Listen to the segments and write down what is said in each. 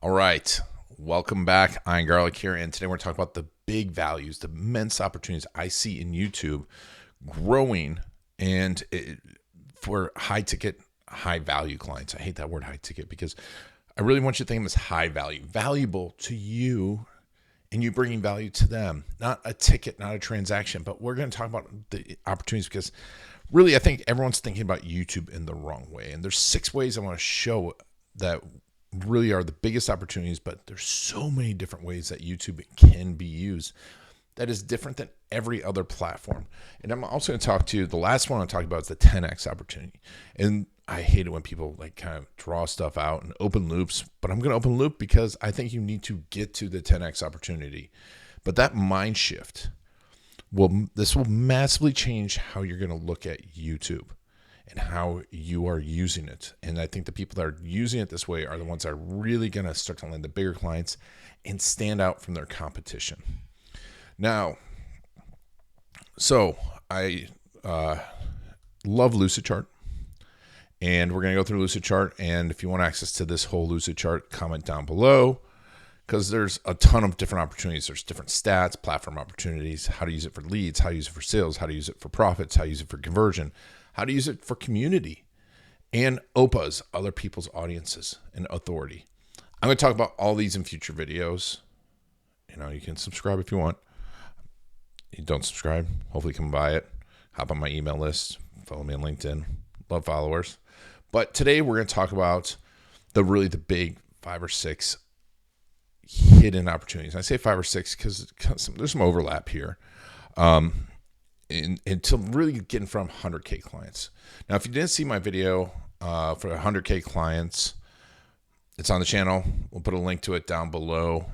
All right, welcome back. Iron Garlic here, and today we're talking about the big values, the immense opportunities I see in YouTube growing, for high ticket, high value clients. I hate that word high ticket because I really want you to think of them as high value, valuable to you, and you bringing value to them. Not a ticket, not a transaction, but we're going to talk about the opportunities because really I think everyone's thinking about YouTube in the wrong way. And there's 6 ways I want to show that really are the biggest opportunities, but there's so many different ways that YouTube can be used that is different than every other platform. And I'm also going to talk to you, the last one I'm talking about is the 10x opportunity. And I hate it when people like kind of draw stuff out and open loops, but I'm going to open loop because I think you need to get to the 10x opportunity. But that mind shift will massively change how you're going to look at YouTube and how you are using it. And I think the people that are using it this way are the ones that are really going to start to land the bigger clients and stand out from their competition. Now, so I love Lucidchart, and we're going to go through Lucidchart. And if you want access to this whole Lucidchart, comment down below, because there's a ton of different opportunities. There's different stats, platform opportunities, how to use it for leads, how to use it for sales, how to use it for profits, how to use it for conversion, how to use it for community, and OPAs, other people's audiences and authority. I'm going to talk about all these in future videos. You can subscribe if you want. You don't subscribe, hopefully come by it. Hop on my email list. Follow me on LinkedIn. Love followers. But today we're going to talk about the big 5 or 6 hidden opportunities. I say 5 or 6 because there's some overlap here. Until really getting from 100K clients. Now, if you didn't see my video for 100K clients, it's on the channel. We'll put a link to it down below.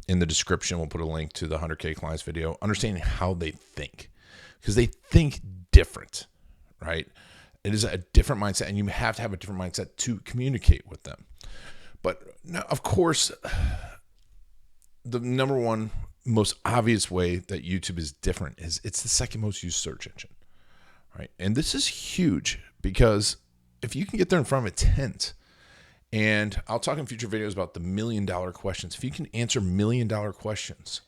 In the description, we'll put a link to the 100K clients video, understanding how they think, because they think different, right? It is a different mindset, and you have to have a different mindset to communicate with them. But now, of course, the number one most obvious way that YouTube is different is it's the second most used search engine, right? And this is huge because if you can get there in front of a tent, and I'll talk in future videos about the $1 million questions. If you can answer $1 million questions,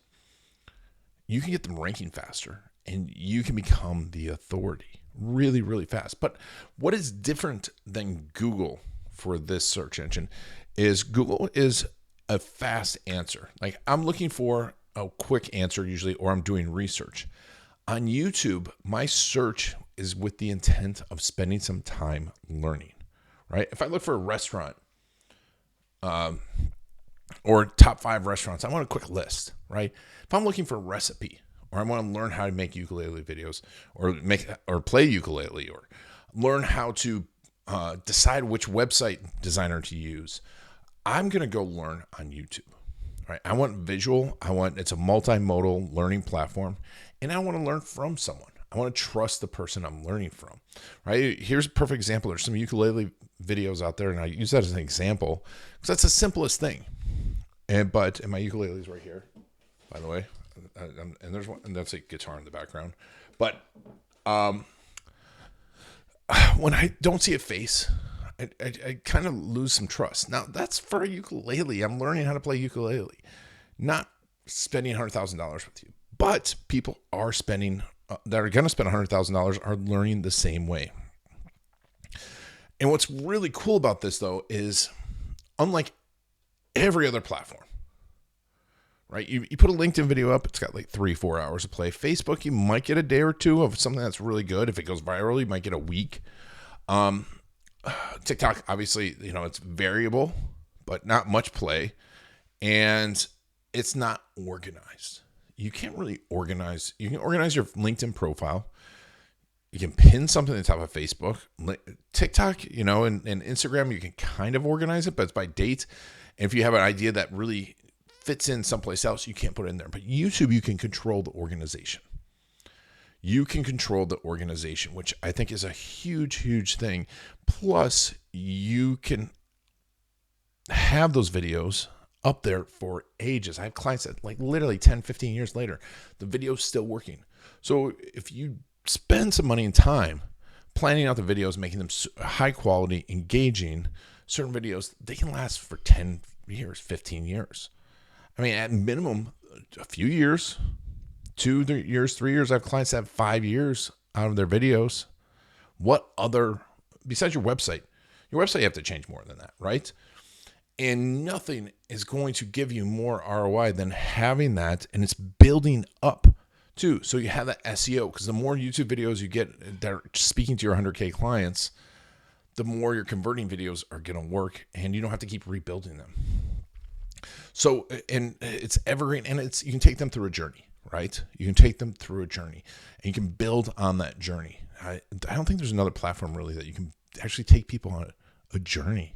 you can get them ranking faster and you can become the authority really, really fast. But what is different than Google for this search engine is Google is a fast answer. Like I'm looking for a quick answer usually, or I'm doing research. On YouTube, my search is with the intent of spending some time learning, right? If I look for a restaurant or top 5 restaurants, I want a quick list, right? If I'm looking for a recipe, or I want to learn how to make ukulele videos, or play ukulele, or learn how to decide which website designer to use, I'm going to go learn on YouTube. Right? I want visual. It's a multimodal learning platform, and I want to learn from someone. I want to trust the person I'm learning from, right? Here's a perfect example. There's some ukulele videos out there, and I use that as an example because that's the simplest thing. And my ukulele is right here, by the way, and there's one, and that's a guitar in the background. But when I don't see a face, I kind of lose some trust. Now, that's for a ukulele. I'm learning how to play ukulele, not spending $100,000 with you. But people are spending, that are going to spend $100,000 are learning the same way. And what's really cool about this, though, is unlike every other platform, right? You put a LinkedIn video up, it's got like 3-4 hours of play. Facebook, you might get a day or two of something that's really good. If it goes viral, you might get a week. TikTok, obviously, it's variable, but not much play, and it's not organized. You can't really organize. You can organize your LinkedIn profile. You can pin something to the top of Facebook. TikTok, and Instagram, you can kind of organize it, but it's by date. And if you have an idea that really fits in someplace else, you can't put it in there. But YouTube, you can control the organization. You can control the organization, which I think is a huge, huge thing. Plus, you can have those videos up there for ages. I have clients that like literally 10, 15 years later, the video's still working. So if you spend some money and time planning out the videos, making them high quality, engaging, certain videos, they can last for 10 years, 15 years. I mean, at minimum, a few years, 2 years, 3 years. I have clients that have 5 years out of their videos. What other, besides your website you have to change more than that, right? And nothing is going to give you more ROI than having that, and it's building up too. So you have that SEO, because the more YouTube videos you get that are speaking to your 100K clients, the more your converting videos are going to work, and you don't have to keep rebuilding them. So, and it's evergreen, and you can take them through a journey, right? You can take them through a journey, and you can build on that journey. I don't think there's another platform really that you can actually take people on a journey.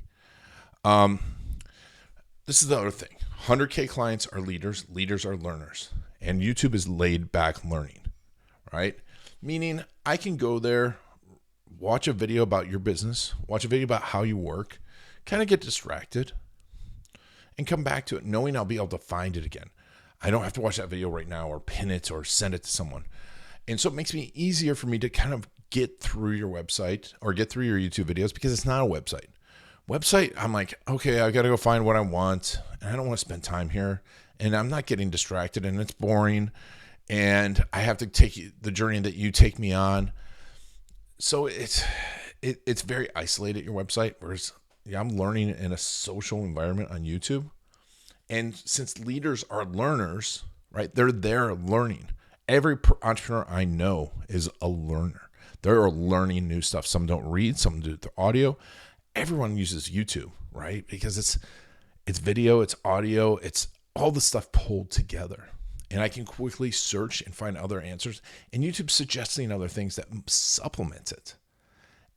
This is the other thing. 100K clients are leaders. Leaders are learners. And YouTube is laid back learning, right? Meaning I can go there, watch a video about your business, watch a video about how you work, kind of get distracted, and come back to it knowing I'll be able to find it again. I don't have to watch that video right now or pin it or send it to someone. And so it makes me easier for me to kind of get through your website or get through your YouTube videos, because it's not a website. Website, I'm like, okay, I got to go find what I want, and I don't want to spend time here, and I'm not getting distracted, and it's boring, and I have to take the journey that you take me on. So it's very isolated, your website, whereas I'm learning in a social environment on YouTube. And since leaders are learners, right, they're there learning. Every entrepreneur I know is a learner. They're learning new stuff. Some don't read, some do the audio. Everyone uses YouTube, right? Because it's video, it's audio, it's all the stuff pulled together. And I can quickly search and find other answers. And YouTube's suggesting other things that supplement it.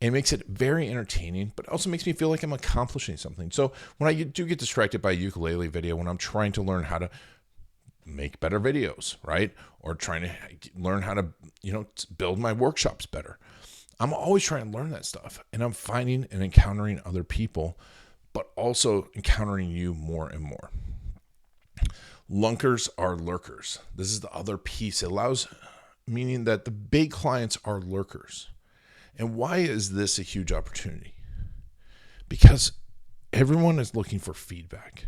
It makes it very entertaining, but also makes me feel like I'm accomplishing something. So when I do get distracted by a ukulele video, when I'm trying to learn how to make better videos, right? Or trying to learn how to, build my workshops better. I'm always trying to learn that stuff, and I'm finding and encountering other people, but also encountering you more and more. Lurkers are lurkers. This is the other piece. It allows, meaning that the big clients are lurkers. And why is this a huge opportunity? Because everyone is looking for feedback.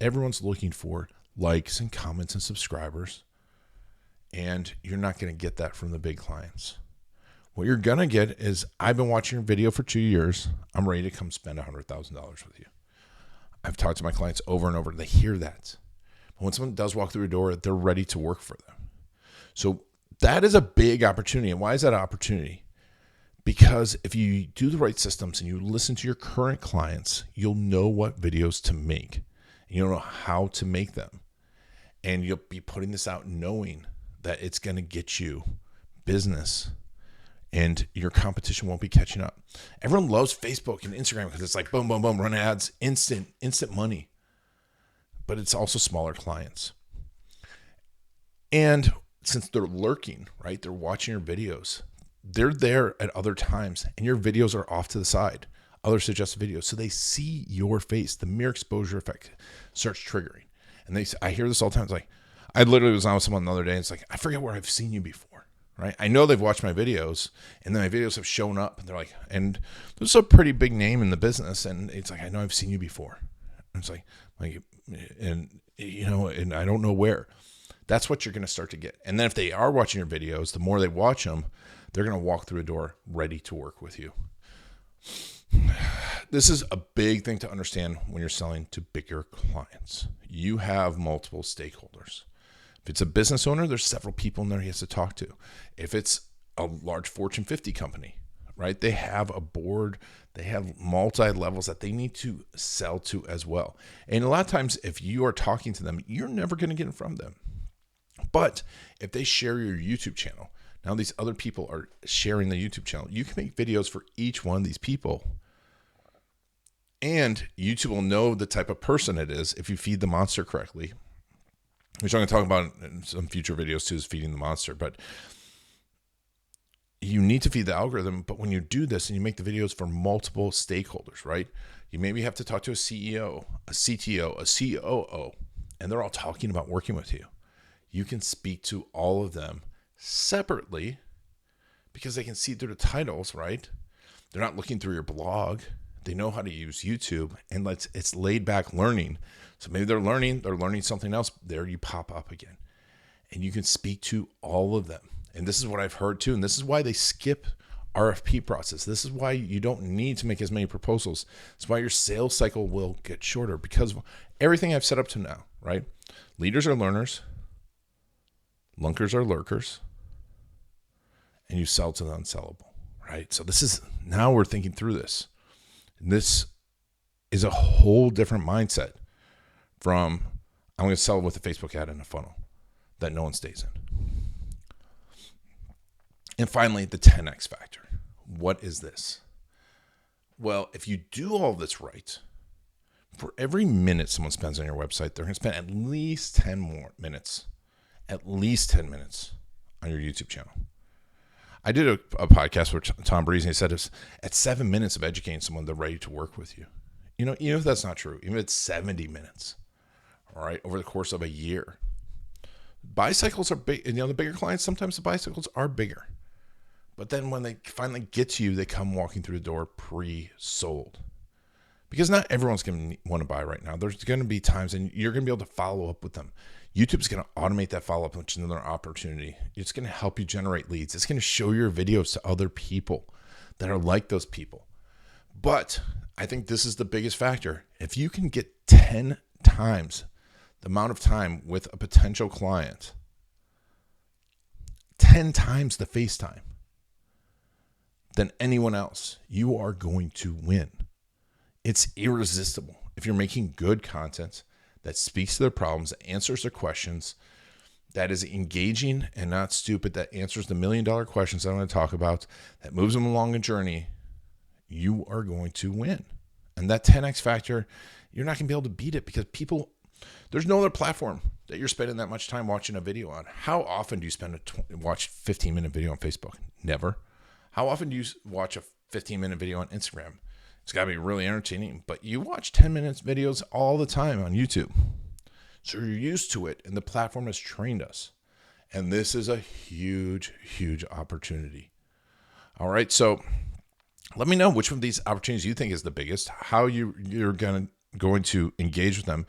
Everyone's looking for likes and comments and subscribers. And you're not going to get that from the big clients. What you're going to get is, I've been watching your video for 2 years. I'm ready to come spend $100,000 with you. I've talked to my clients over and over. They hear that. But when someone does walk through a door, they're ready to work for them. So that is a big opportunity. And why is that an opportunity? Because if you do the right systems and you listen to your current clients, you'll know what videos to make. And you'll know how to make them. And you'll be putting this out knowing that it's going to get you business. And your competition won't be catching up. Everyone loves Facebook and Instagram because it's like boom, boom, boom, run ads, instant money. But it's also smaller clients. And since they're lurking, right? They're watching your videos. They're there at other times, and your videos are off to the side. Other suggested videos. So they see your face. The mere exposure effect starts triggering. And I hear this all the time. It's like, I literally was on with someone the other day, and it's like, I forget where I've seen you before. Right? I know they've watched my videos, and then my videos have shown up, and they're like, and this is a pretty big name in the business, and it's like, I know I've seen you before. And it's like, and I don't know where. That's what you're going to start to get. And then if they are watching your videos, the more they watch them, they're going to walk through a door ready to work with you. This is a big thing to understand when you're selling to bigger clients. You have multiple stakeholders. If it's a business owner, there's several people in there he has to talk to. If it's a large Fortune 50 company, right? They have a board, they have multi-levels that they need to sell to as well. And a lot of times, if you are talking to them, you're never going to get in front of them. But if they share your YouTube channel, now these other people are sharing the YouTube channel. You can make videos for each one of these people. And YouTube will know the type of person it is if you feed the monster correctly. Which I'm going to talk about in some future videos too, is feeding the monster. But you need to feed the algorithm. But when you do this and you make the videos for multiple stakeholders, right? You maybe have to talk to a CEO, a CTO, a COO, and they're all talking about working with you. You can speak to all of them separately because they can see through the titles, right? They're not looking through your blog. They know how to use YouTube, and it's laid back learning. So maybe they're learning something else. There you pop up again, and you can speak to all of them. And this is what I've heard too. And this is why they skip RFP process. This is why you don't need to make as many proposals. It's why your sales cycle will get shorter, because everything I've set up to now, right? Leaders are learners. Lurkers are lurkers. And you sell to the unsellable, right? So now we're thinking through this. And this is a whole different mindset from I'm going to sell with a Facebook ad in a funnel that no one stays in. And finally, the 10x factor. What is this? Well, if you do all this right, for every minute someone spends on your website, they're going to spend at least 10 more minutes, at least 10 minutes on your YouTube channel. I did a podcast with Tom Breeze, and he said it's at 7 minutes of educating someone, they're ready to work with you. Even if that's not true, even if it's 70 minutes, all right, over the course of a year. Buy cycles are big. The bigger clients, sometimes the buy cycles are bigger. But then when they finally get to you, they come walking through the door pre-sold. Because not everyone's going to want to buy right now. There's going to be times, and you're going to be able to follow up with them. YouTube's going to automate that follow-up, which is another opportunity. It's going to help you generate leads. It's going to show your videos to other people that are like those people. But I think this is the biggest factor. If you can get 10 times the amount of time with a potential client, 10 times the FaceTime than anyone else, you are going to win. It's irresistible. If you're making good content that speaks to their problems, answers their questions, that is engaging and not stupid, that answers the $1 million questions that I'm going to talk about, that moves them along a journey, you are going to win. And that 10x factor, you're not going to be able to beat it, because there's no other platform that you're spending that much time watching a video on. How often do you watch 15-minute video on Facebook? Never. How often do you watch a 15-minute video on Instagram? It's got to be really entertaining, but you watch 10-minute videos all the time on YouTube. So you're used to it, and the platform has trained us. And this is a huge, huge opportunity. All right, so let me know which one of these opportunities you think is the biggest, how you're going to engage with them.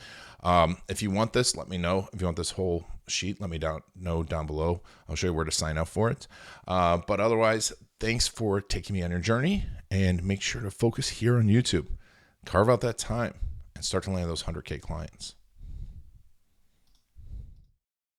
If you want this, let me know. If you want this whole sheet, let me know down below. I'll show you where to sign up for it. But otherwise, thanks for taking me on your journey, and make sure to focus here on YouTube. Carve out that time and start to land those 100K clients.